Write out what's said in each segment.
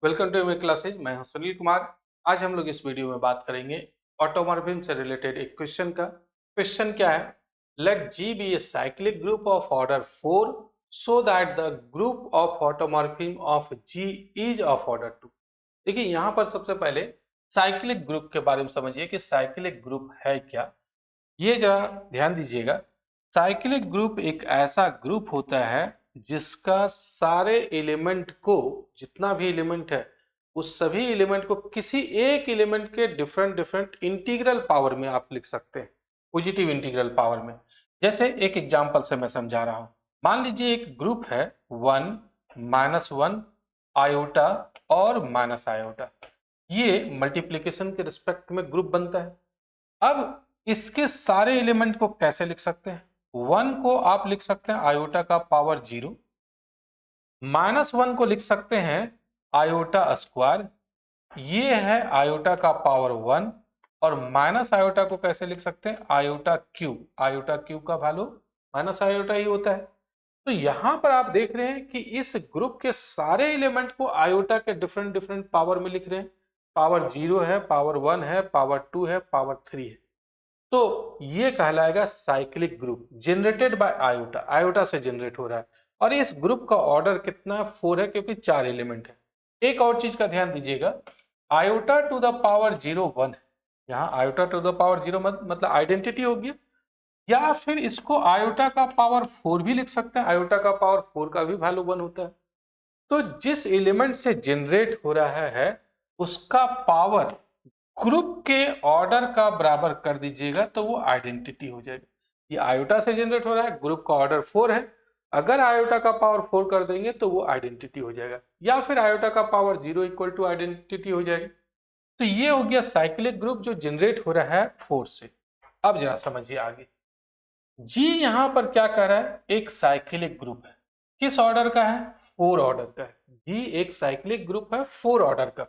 Welcome to my classes. मैं हूं सुनील कुमार। आज हम लोग इस वीडियो में बात करेंगे ऑटोमॉर्फिज्म से रिलेटेड एक क्वेश्चन का। क्वेश्चन क्या है? Let G be a cyclic group of order 4 so that the group of automorphism of G is of order 2। देखिए यहाँ पर सबसे पहले साइक्लिक ग्रुप के बारे में समझिए कि साइक्लिक ग्रुप है क्या। ये जरा ध्यान दीजिएगा। साइक्लिक ग्रुप एक ऐसा ग्रुप होता है जिसका सारे एलिमेंट को, जितना भी एलिमेंट है उस सभी एलिमेंट को किसी एक एलिमेंट के डिफरेंट डिफरेंट इंटीग्रल पावर में आप लिख सकते हैं, पॉजिटिव इंटीग्रल पावर में। जैसे एक एग्जांपल से मैं समझा रहा हूं। मान लीजिए एक ग्रुप है 1 -1 आयोटा और माइनस आयोटा। ये मल्टीप्लीकेशन के रिस्पेक्ट में ग्रुप बनता है। अब इसके सारे एलिमेंट को कैसे लिख सकते हैं? 1 को आप लिख सकते हैं आयोटा का पावर 0, -1 को लिख सकते हैं आयोटा स्क्वायर, ये है आयोटा का पावर 1, और माइनस आयोटा को कैसे लिख सकते हैं? Iota cube. आयोटा क्यूब का वैल्यू माइनस आयोटा ही होता है। तो यहां पर आप देख रहे हैं कि इस ग्रुप के सारे एलिमेंट को आयोटा के डिफरेंट डिफरेंट पावर में लिख रहे हैं। पावर 0 है, पावर 1 है, पावर 2 है, पावर 3 है। तो ये कहलाएगा cyclic group generated by iota. Iota से जनरेट हो रहा है और इस ग्रुप का ऑर्डर कितना? 4 है, क्योंकि 4 एलिमेंट है। एक और चीज का ध्यान दीजिएगा, आयोटा टू द पावर 0 1 है। यहाँ आयोटा टू द पावर 0 मतलब आइडेंटिटी हो गया, या फिर इसको आयोटा का पावर 4 भी लिख सकते हैं। आयोटा का पावर 4 का भी वैल्यू 1 होता है। तो जिस एलिमेंट से जनरेट हो रहा है उसका पावर ग्रुप के ऑर्डर का बराबर कर दीजिएगा तो वो आइडेंटिटी हो जाएगी। ये आयोटा से जनरेट हो रहा है, ग्रुप का ऑर्डर 4 है, अगर आयोटा का पावर 4 कर देंगे तो वो आइडेंटिटी हो जाएगा, या फिर आयोटा का पावर 0 इक्वल टू आइडेंटिटी हो जाएगी। तो ये हो गया साइक्लिक ग्रुप जो जनरेट हो रहा है 4 से। अब जरा समझिए आगे। जी यहां पर क्या कह रहा है? एक साइक्लिक ग्रुप है, किस ऑर्डर का है? 4 ऑर्डर का है। जी एक साइक्लिक ग्रुप है 4 ऑर्डर का।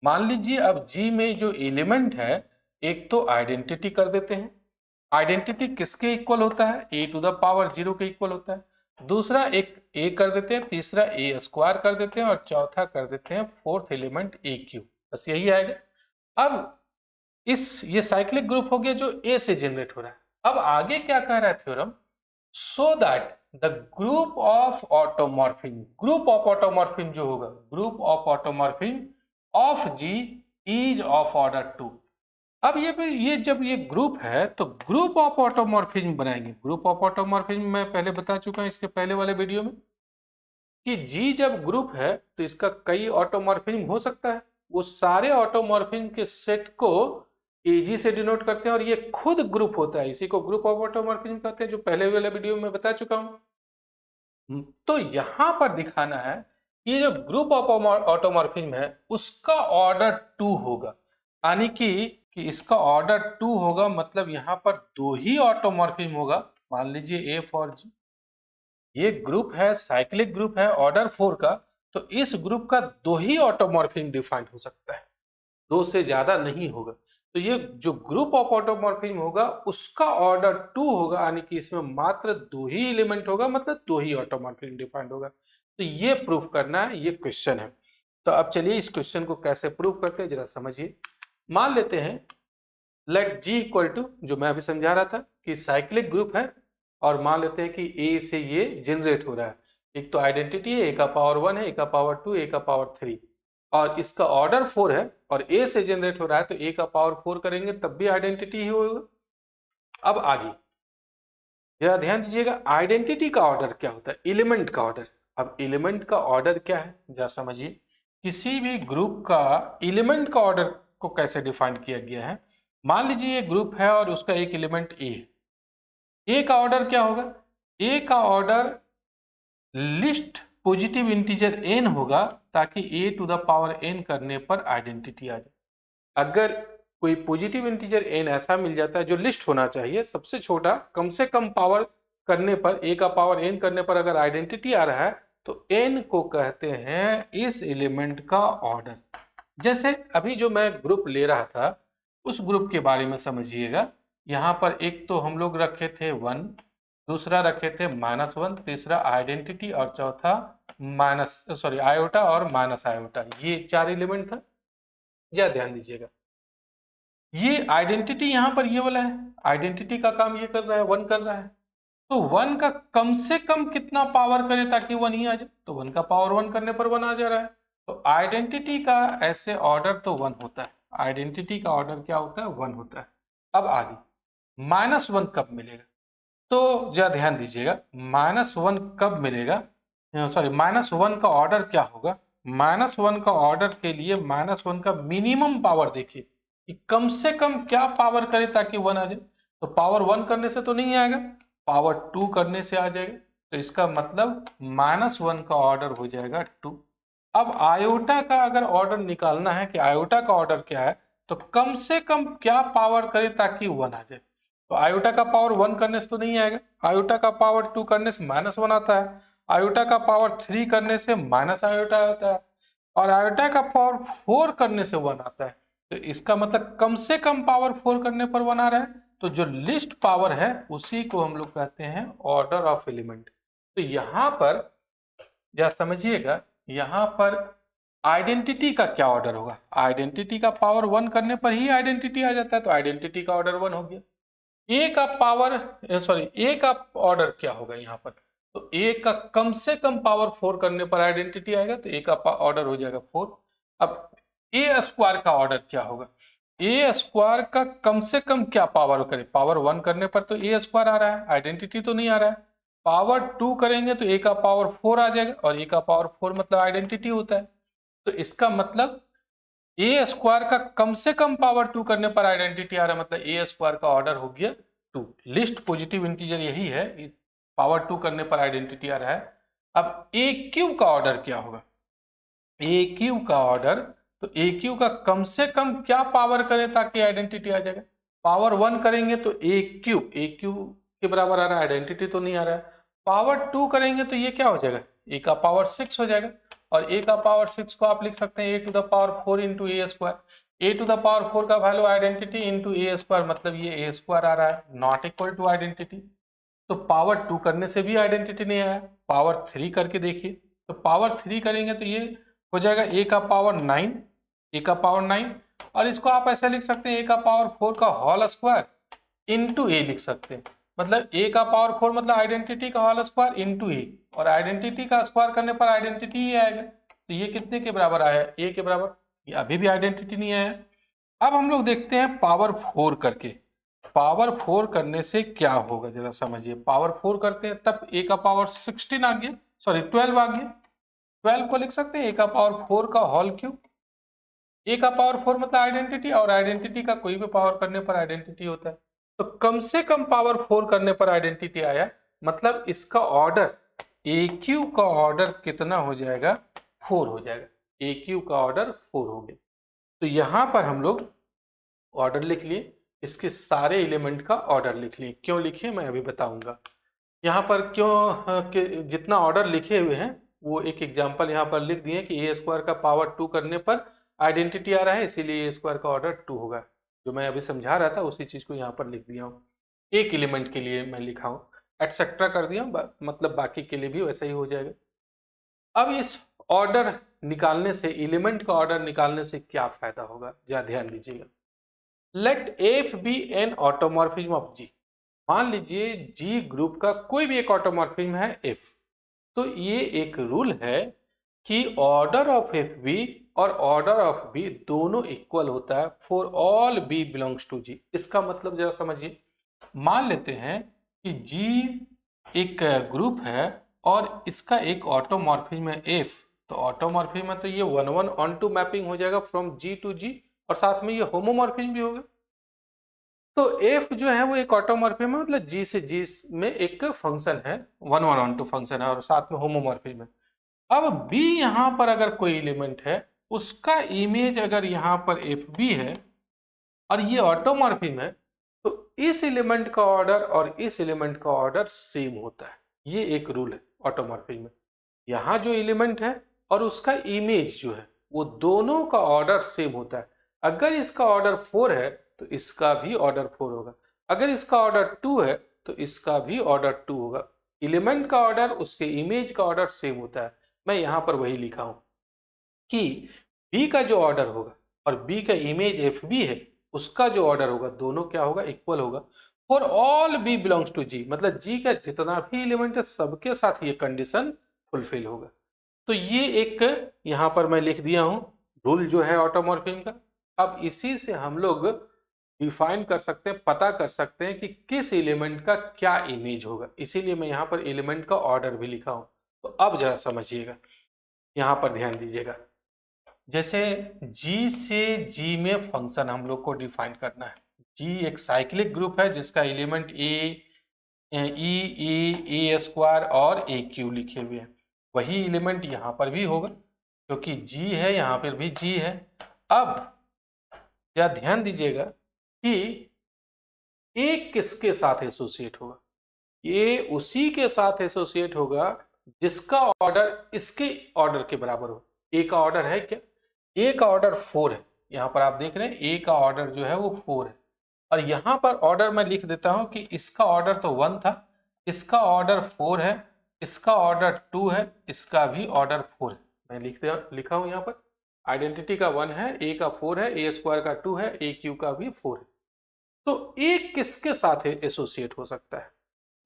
मान लीजिए अब जी में जो एलिमेंट है, एक तो आइडेंटिटी कर देते हैं। आइडेंटिटी किसके इक्वल होता है? ए टू द पावर 0 के इक्वल होता है। दूसरा एक ए कर देते हैं, तीसरा ए स्क्वायर कर देते हैं, और चौथा कर देते हैं फोर्थ एलिमेंट ए क्यू। बस यही आएगा। अब ये साइक्लिक ग्रुप हो गया जो ए से जनरेट हो रहा है। अब आगे क्या कह रहा है theorem? So that the group of automorphism, group of automorphism जो होगा, group of automorphism of G is of order 2। अब ये जब ये ग्रुप है तो ग्रुप ऑफ ऑटोमॉर्फिज्म बनाएंगे। ग्रुप ऑफ ऑटोमॉर्फिज्म मैं पहले बता चुका हूं इसके पहले वाले वीडियो में कि जी जब ग्रुप है तो इसका कई ऑटोमॉर्फिज्म हो सकता है। वो सारे ऑटोमॉर्फिज्म के सेट को एजी से डिनोट करते हैं और ये खुद ग्रुप होता है। इसी को ग्रुप ऑफ ऑटोमॉर्फिज्म कहते हैं, जो पहले वाले वीडियो में बता चुका हूं। तो यहां पर दिखाना है ये जो ग्रुप ऑफ ऑटोमॉर्फिज्म है उसका ऑर्डर 2 होगा, यानी कि इसका ऑर्डर 2 होगा, मतलब यहां पर 2 ही ऑटोमॉर्फिज्म होगा। मान लीजिए ए फॉर जी, ये ग्रुप है, साइक्लिक ग्रुप है ऑर्डर 4 का, तो इस ग्रुप का 2 ही ऑटोमॉर्फिज्म डिफाइंड हो सकता है, 2 से ज्यादा नहीं होगा। तो ये जो ग्रुप ऑफ ऑटोमॉर्फिज्म होगा उसका ऑर्डर 2 होगा, यानी कि इसमें मात्र 2 ही एलिमेंट होगा, मतलब 2 ही ऑटोमॉर्फिज्म डिफाइंड होगा। तो ये प्रूफ करना है, ये क्वेश्चन है। तो अब चलिए इस क्वेश्चन को कैसे प्रूव करते हैं जरा समझिए। मान लेते हैं लेट जी इक्वल टू, जो मैं अभी समझा रहा था कि साइक्लिक ग्रुप है, और मान लेते हैं कि ए से ये जनरेट हो रहा है। एक तो आइडेंटिटी है, ए का पावर 1 है, ए का पावर 2, ए का पावर 3, और इसका ऑर्डर 4 है, और ए से जनरेट हो रहा है तो ए का पावर 4 करेंगे तब भी आइडेंटिटी ही होगा। अब आगे जरा ध्यान दीजिएगा, आइडेंटिटी का ऑर्डर क्या होता है? एलिमेंट का ऑर्डर। अब एलिमेंट का ऑर्डर क्या है जरा समझिए। किसी भी ग्रुप का एलिमेंट का ऑर्डर को कैसे डिफाइन किया गया है? मान लीजिए ये ग्रुप है और उसका एक एलिमेंट ए है। ए का ऑर्डर क्या होगा? ए का order least positive integer n होगा, ताकि a to the power n करने पर आइडेंटिटी आ जाए। अगर कोई पॉजिटिव इंटीजर n ऐसा मिल जाता है जो लिस्ट होना चाहिए, सबसे छोटा, कम से कम पावर करने पर, a का पावर n करने पर अगर आइडेंटिटी आ रहा है तो n को कहते हैं इस एलिमेंट का ऑर्डर। जैसे अभी जो मैं ग्रुप ले रहा था उस ग्रुप के बारे में समझिएगा। यहाँ पर एक तो हम लोग रखे थे 1, दूसरा रखे थे -1, तीसरा आइडेंटिटी और चौथा आयोटा और माइनस आयोटा। ये 4 एलिमेंट था। या ध्यान दीजिएगा, ये आइडेंटिटी यहाँ पर ये वाला है, आइडेंटिटी का काम ये कर रहा है, 1 कर रहा है। तो 1 का कम से कम कितना पावर करे ताकि 1 ही आ जाए, तो 1 का पावर 1 करने पर 1 आ जा रहा है। तो आइडेंटिटी का ऐसे ऑर्डर तो 1 होता है, आइडेंटिटी का ऑर्डर क्या होता है, 1 होता है। अब आगे -1 कब मिलेगा, तो जरा ध्यान दीजिएगा, -1 कब मिलेगा, सॉरी -1 का ऑर्डर क्या होगा। -1 का ऑर्डर के लिए -1 का मिनिमम पावर देखिए कि कम से कम क्या पावर करे ताकि 1 आ जाए। तो पावर 1 करने से तो नहीं आएगा, पावर 2 करने से आ जाएगा। तो इसका मतलब -1 का ऑर्डर हो जाएगा 2। अब आयोटा का अगर ऑर्डर निकालना है कि आयोटा का ऑर्डर क्या है, तो कम से कम क्या पावर करे ताकि 1 आ जाए। तो आयोटा का पावर 1 करने से तो नहीं आएगा, आयोटा का पावर 2 करने से -1 आता है, आयोटा का पावर 3 करने से माइनस आयोटा आता है, और आयोटा का पावर 4 करने से 1 आता है। तो इसका मतलब कम से कम पावर 4 करने पर 1 आ रहा है। तो जो लिस्ट पावर है उसी को हम लोग कहते हैं ऑर्डर ऑफ एलिमेंट। तो यहां पर या समझिएगा, यहां पर आइडेंटिटी का क्या ऑर्डर होगा, आइडेंटिटी का पावर 1 करने पर ही आइडेंटिटी आ जाता है, तो आइडेंटिटी का ऑर्डर 1 हो गया। ए का पावर ए का ऑर्डर क्या होगा यहाँ पर, तो ए का कम से कम पावर 4 करने पर आइडेंटिटी आएगा, तो ए का ऑर्डर हो जाएगा 4। अब ए स्क्वायर का ऑर्डर क्या होगा, ए स्क्वायर का कम से कम क्या पावर करे, पावर 1 करने पर तो ए स्क्वायर आ रहा है, आइडेंटिटी तो नहीं आ रहा है। पावर 2 करेंगे तो ए का पावर 4 आ जाएगा, और ए का पावर 4 मतलब आइडेंटिटी होता है। तो इसका मतलब ए स्क्वायर का कम से कम पावर 2 करने पर आइडेंटिटी आ रहा है, मतलब ए स्क्वायर का ऑर्डर हो गया 2। लिस्ट पॉजिटिव इंटीजर यही है, पावर 2 करने पर आइडेंटिटी आ रहा है। अब ए क्यू का ऑर्डर क्या होगा, ए क्यू का ऑर्डर, तो ए क्यू का कम से कम क्या पावर करें ताकि आइडेंटिटी आ जाएगा। पावर 1 करेंगे तो ए क्यू के बराबर आ रहा है, आइडेंटिटी तो नहीं आ रहा है। पावर 2 करेंगे तो ये क्या हो जाएगा, ए का पावर 6 हो जाएगा, और ए का पावर 6 को आप लिख सकते हैं a to the power 4 into a square. A to the power 4 का value identity into a square, मतलब ये ए स्क्वायर आ रहा है, नॉट इक्वल टू आइडेंटिटी। तो पावर 2 करने से भी आइडेंटिटी नहीं आया, पावर 3 करके देखिए, तो पावर 3 करेंगे तो ये हो जाएगा ए का पावर 9, ए का पावर 9, और इसको आप ऐसे लिख सकते हैं ए का पावर 4 का होल स्क्वायर इंटू ए लिख सकते हैं, मतलब ए का पावर 4 मतलब आइडेंटिटी का होल स्क्वायर इंटू ए, और आइडेंटिटी का स्क्वायर करने पर आइडेंटिटी ही आएगा। तो ये कितने के बराबर आया, ए के बराबर, ये अभी भी आइडेंटिटी नहीं आया। अब हम लोग देखते हैं पावर 4 करके, पावर 4 करने से क्या होगा जरा समझिए। पावर 4 करते हैं तब ए का पावर 16 आ गया, 12 आ गया, 12 को लिख सकते हैं ए का पावर 4 का होल क्यूब। ए का पावर 4 मतलब आइडेंटिटी, और आइडेंटिटी का कोई भी पावर करने पर आइडेंटिटी होता है। तो कम से कम पावर 4 करने पर आइडेंटिटी आया, मतलब इसका ऑर्डर ए क्यू का ऑर्डर कितना हो जाएगा, 4 हो जाएगा। ए क्यू का ऑर्डर 4 हो गया। तो यहां पर हम लोग ऑर्डर लिख लिए, इसके सारे एलिमेंट का ऑर्डर लिख लिए। क्यों लिखे मैं अभी बताऊंगा। यहाँ पर क्यों जितना ऑर्डर लिखे हुए हैं वो एक एग्जांपल यहाँ पर लिख दिए कि ए स्क्वायर का पावर 2 करने पर आइडेंटिटी आ रहा है, इसीलिए ए स्क्वायर का ऑर्डर 2 होगा। जो मैं अभी समझा रहा था उसी चीज को यहाँ पर लिख दिया हूँ, एक एलिमेंट के लिए मैं लिखा हूँ, एटसेट्रा कर दिया, मतलब बाकी के लिए भी वैसा ही हो जाएगा। अब इस ऑर्डर निकालने से, एलिमेंट का ऑर्डर निकालने से क्या फायदा होगा, जरा ध्यान दीजिएगा। Let f be an automorphism of G. मान लीजिए जी ग्रुप का कोई भी एक ऑटोमॉर्फिज्म है एफ, तो ये एक रूल है कि ऑर्डर ऑफ एफ बी और ऑर्डर ऑफ बी दोनों इक्वल होता है for all b belongs to G. इसका मतलब जरा समझिए, मान लेते हैं कि जी एक ग्रुप है और इसका एक ऑटोमॉर्फिज्म है एफ, तो ऑटोमॉर्फिज्म में तो ये 1 1 ऑन टू मैपिंग हो जाएगा फ्रॉम जी टू जी, और साथ में ये होमोमॉर्फिज्म भी होगा। तो एफ जो है वो एक ऑटोमॉर्फिज्म है, मतलब जी से जी में एक फंक्शन है, 1 1 ऑन टू फंक्शन है, और साथ में होमोमॉर्फिज्म है। अब बी यहाँ पर अगर कोई एलिमेंट है, उसका इमेज अगर यहाँ पर एफ बी है और ये ऑटोमॉर्फिज्म है, तो इस एलिमेंट का ऑर्डर और इस एलिमेंट का ऑर्डर सेम होता है। ये एक रूल है ऑटोमॉर्फिज्म में। यहाँ जो एलिमेंट है और उसका इमेज जो है वो दोनों का ऑर्डर सेम होता है। अगर इसका ऑर्डर 4 है तो इसका भी ऑर्डर 4 होगा, अगर इसका ऑर्डर 2 है तो इसका भी ऑर्डर 2 होगा। एलिमेंट का ऑर्डर उसके इमेज का ऑर्डर सेम होता है। मैं यहाँ पर वही लिखा हूँ कि बी का जो ऑर्डर होगा और बी का इमेज एफ बी है, उसका जो ऑर्डर होगा दोनों क्या होगा, इक्वल होगा। For all b belongs to G, मतलब जी का जितना भी एलिमेंट है सबके साथ ये कंडीशन फुलफिल होगा। तो ये एक यहाँ पर मैं लिख दिया हूँ रूल जो है ऑटोमॉर्फिज्म का। अब इसी से हम लोग डिफाइन कर सकते हैं, पता कर सकते हैं कि किस एलिमेंट का क्या इमेज होगा। इसीलिए मैं यहाँ पर एलिमेंट का ऑर्डर भी लिखा हूँ। तो अब जरा समझिएगा, यहाँ पर ध्यान दीजिएगा। जैसे G से G में फंक्शन हम लोग को डिफाइन करना है। G एक साइक्लिक ग्रुप है जिसका एलिमेंट ए स्क्वायर और ए क्यू लिखे हुए हैं। वही एलिमेंट यहाँ पर भी होगा क्योंकि G है, यहाँ पर भी G है। अब या ध्यान दीजिएगा कि ए किसके साथ एसोसिएट होगा, ये उसी के साथ एसोसिएट होगा जिसका ऑर्डर इसके ऑर्डर के बराबर हो। ए का ऑर्डर है क्या, ए का ऑर्डर 4 है। यहाँ पर आप देख रहे हैं ए का ऑर्डर जो है वो 4 है। और यहाँ पर ऑर्डर मैं लिख देता हूँ कि इसका ऑर्डर तो 1 था, इसका ऑर्डर 4 है, इसका ऑर्डर 2 है, इसका भी ऑर्डर 4 है। मैं लिखा हूँ यहाँ पर आइडेंटिटी का 1 है, ए का 4 है, ए स्क्वायर का 2 है, ए क्यू का भी 4 है। तो ए किसके साथ एसोसिएट हो सकता है,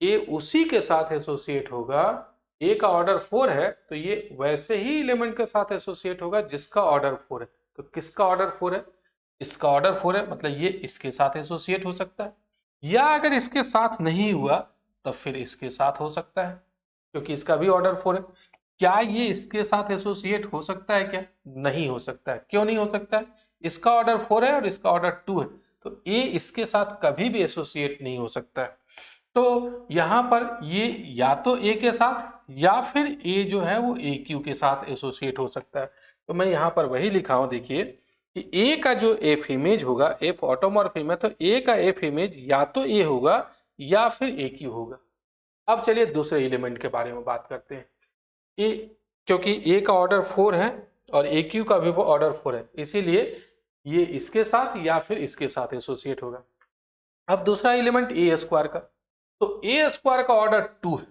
ए उसी के साथ एसोसिएट होगा। ए का ऑर्डर 4 है तो ये वैसे ही एलिमेंट के साथ एसोसिएट होगा जिसका ऑर्डर 4 है। तो किसका ऑर्डर 4 है, इसका ऑर्डर 4 है, मतलब ये इसके साथ एसोसिएट हो सकता है। या अगर इसके साथ नहीं हुआ तो फिर इसके साथ हो सकता है क्योंकि इसका भी ऑर्डर 4 है। क्या ये इसके साथ एसोसिएट हो सकता है, क्या नहीं हो सकता है। क्यों नहीं हो सकता है, इसका ऑर्डर 4 है और इसका ऑर्डर 2 है, तो ए इसके साथ कभी भी एसोसिएट नहीं हो सकता है। तो यहाँ पर ये या तो ए के साथ या फिर ए जो है वो ए क्यू के साथ एसोसिएट हो सकता है। तो मैं यहाँ पर वही लिखा हूँ, देखिए कि ए का जो एफ इमेज होगा, एफ ऑटोमॉर्फिज्म है, तो ए का एफ इमेज या तो ए होगा या फिर ए क्यू होगा। अब चलिए दूसरे एलिमेंट के बारे में बात करते हैं। ए, क्योंकि ए का ऑर्डर 4 है और ए क्यू का भी वो ऑर्डर 4 है, इसीलिए ये इसके साथ या फिर इसके साथ एसोसिएट होगा। अब दूसरा एलिमेंट ए स्क्वायर का, तो ए स्क्वायर का ऑर्डर 2 है,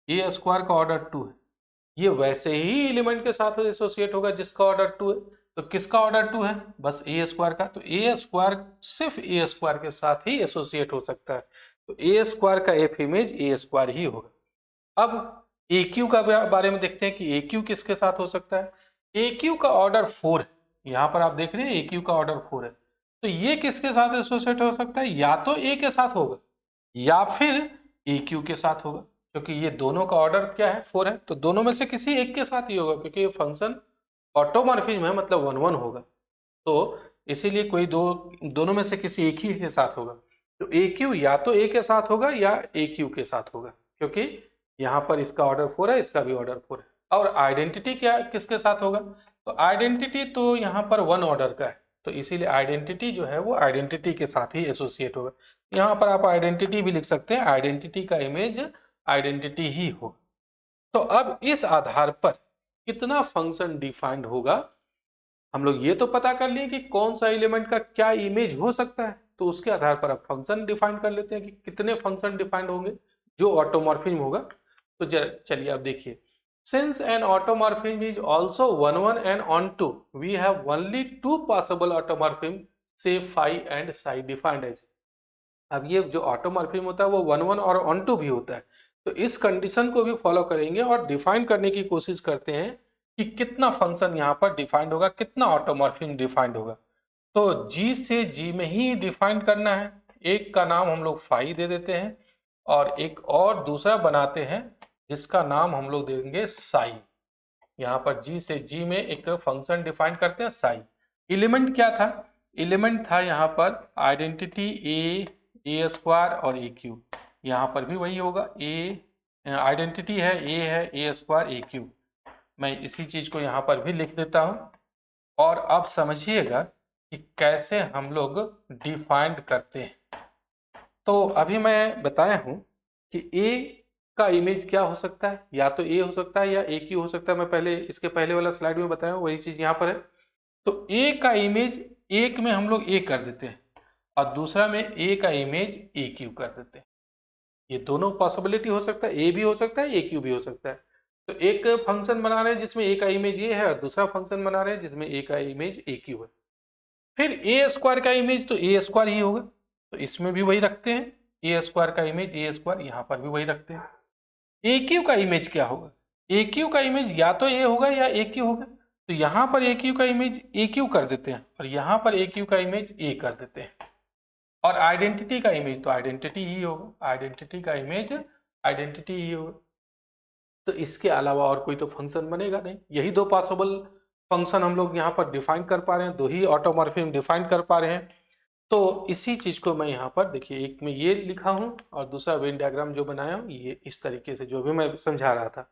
ए स्क्वायर का ऑर्डर 2 है, ये वैसे ही एलिमेंट के साथ एसोसिएट होगा जिसका ऑर्डर 2 है। तो किसका ऑर्डर 2 है, बस ए स्क्वायर का। तो ए स्क्वायर सिर्फ ए स्क्वायर के साथ ही एसोसिएट हो सकता है। तो ए स्क्वायर का एफ इमेज ए स्क्वायर ही होगा। अब ए क्यू का बारे में देखते हैं कि ए क्यू किसके साथ हो सकता है। ए क्यू का ऑर्डर 4 है, यहाँ पर आप देख रहे हैं ए क्यू का ऑर्डर 4 है, तो ये किसके साथ एसोसिएट हो सकता है, या तो ए के साथ होगा या फिर ए क्यू के साथ होगा, क्योंकि ये दोनों का ऑर्डर क्या है 4 है, तो दोनों में से किसी एक के साथ ही होगा क्योंकि ये फंक्शन ऑटोमॉर्फिज्म है, मतलब 1 1 होगा। तो इसीलिए कोई दोनों में से किसी एक ही के साथ होगा। तो ए क्यू या तो ए के साथ होगा या ए क्यू के साथ होगा, क्योंकि यहाँ पर इसका ऑर्डर 4 है, इसका भी ऑर्डर 4 है। और आइडेंटिटी क्या किसके साथ होगा, तो आइडेंटिटी तो यहाँ पर 1 ऑर्डर का है, तो इसीलिए आइडेंटिटी जो है वो आइडेंटिटी के साथ ही एसोसिएट होगा। यहाँ पर आप आइडेंटिटी भी लिख सकते हैं, आइडेंटिटी का इमेज आइडेंटिटी ही हो। तो अब इस आधार पर कितना फंक्शन डिफाइंड होगा, हम लोग ये तो पता कर लिए कि कौन सा एलिमेंट का क्या इमेज हो सकता है, तो उसके आधार पर अब फंक्शन डिफाइन कर लेते हैं कि कितने फंक्शन डिफाइंड होंगे जो ऑटोमॉर्फिज्म होगा। तो चलिए अब देखिए, since an automorphism is also 1 1 and on 2, we have only 2 possible automorphism, say phi and psi defined as। अब ये जो ऑटोमॉर्फिज्म होता है वो 1 1 और on 2 भी होता है, तो इस कंडीशन को भी फॉलो करेंगे और डिफाइन करने की कोशिश करते हैं कि कितना फंक्शन यहाँ पर डिफाइंड होगा, कितना ऑटोमॉर्फिज्म डिफाइंड होगा। तो G से G में ही डिफाइन करना है। एक का नाम हम लोग फाई दे देते हैं और एक और दूसरा बनाते हैं जिसका नाम हम लोग देंगे साई। यहाँ पर G से G में एक फंक्शन डिफाइन करते हैं साई। एलिमेंट क्या था, एलिमेंट था यहाँ पर आइडेंटिटी ए स्क्वायर और ए क्यू। यहाँ पर भी वही होगा, ए आइडेंटिटी है ए स्क्वायर ए क्यू। मैं इसी चीज को यहाँ पर भी लिख देता हूँ। और अब समझिएगा कि कैसे हम लोग डिफाइंड करते हैं। तो अभी मैं बताया हूँ कि ए का इमेज क्या हो सकता है, या तो ए हो सकता है या ए क्यू हो सकता है। मैं पहले इसके पहले वाला स्लाइड में बताया हूँ, वही चीज यहाँ पर है। तो ए का इमेज एक में हम लोग ए कर देते हैं और दूसरा में ए का इमेज ए क्यू कर देते हैं। ये दोनों पॉसिबिलिटी हो सकता है, ए भी हो सकता है, ए क्यू भी हो सकता है। तो एक फंक्शन बना रहे हैं जिसमें ए का इमेज ये है और दूसरा फंक्शन बना रहे हैं जिसमें ए का इमेज ए क्यू है। फिर ए स्क्वायर का इमेज तो ए स्क्वायर ही होगा, तो इसमें भी वही रखते हैं। ए स्क्वायर का इमेज ए स्क्वायर, यहाँ पर भी वही रखते हैं। ए क्यू का इमेज क्या होगा? ए क्यू का इमेज या तो ए होगा या ए क्यू होगा, तो यहाँ पर ए क्यू का इमेज ए क्यू कर देते हैं और यहाँ पर ए क्यू का इमेज ए कर देते हैं। और आइडेंटिटी का इमेज तो आइडेंटिटी ही होगा, आइडेंटिटी का इमेज आइडेंटिटी ही होगा। तो इसके अलावा और कोई तो फंक्शन बनेगा नहीं। यही दो पॉसिबल फंक्शन हम लोग यहाँ पर डिफाइन कर पा रहे हैं, दो ही ऑटोमॉर्फिज्म डिफाइन कर पा रहे हैं। तो इसी चीज को मैं यहाँ पर देखिए, एक में ये लिखा हूँ और दूसरा वेन डायग्राम जो बनाया हूँ ये इस तरीके से, जो भी मैं समझा रहा था।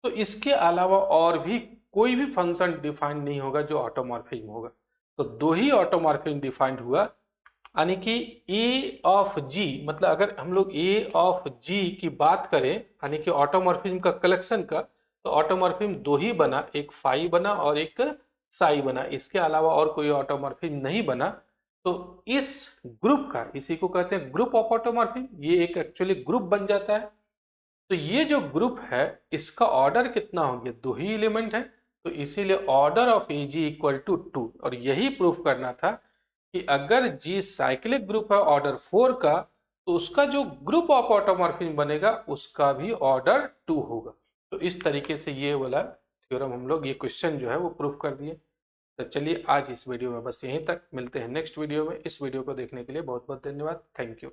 तो इसके अलावा और भी कोई भी फंक्शन डिफाइंड नहीं होगा जो ऑटोमॉर्फिज्म होगा। तो दो ही ऑटोमॉर्फिज्म डिफाइंड हुआ, यानी कि ए ऑफ जी, मतलब अगर हम लोग ए ऑफ जी की बात करें यानी कि ऑटोमॉर्फिज्म का कलेक्शन का, तो ऑटोमॉर्फिज्म दो ही बना, एक फाई बना और एक साई बना, इसके अलावा और कोई ऑटोमॉर्फिज्म नहीं बना। तो इस ग्रुप का, इसी को कहते हैं ग्रुप ऑफ ऑटोमॉर्फिज्म, ये एक एक्चुअली ग्रुप बन जाता है। तो ये जो ग्रुप है इसका ऑर्डर कितना हो गया, दो ही एलिमेंट है, तो इसीलिए order of a G equal to 2। और यही प्रूफ करना था कि अगर जी साइक्लिक ग्रुप है ऑर्डर 4 का, तो उसका जो ग्रुप ऑफ ऑटोमॉर्फिज्म बनेगा उसका भी ऑर्डर 2 होगा। तो इस तरीके से ये वाला थ्योरम हम लोग, ये क्वेश्चन जो है वो प्रूफ कर दिए। तो चलिए आज इस वीडियो में बस यहीं तक, मिलते हैं नेक्स्ट वीडियो में। इस वीडियो को देखने के लिए बहुत बहुत धन्यवाद, थैंक यू।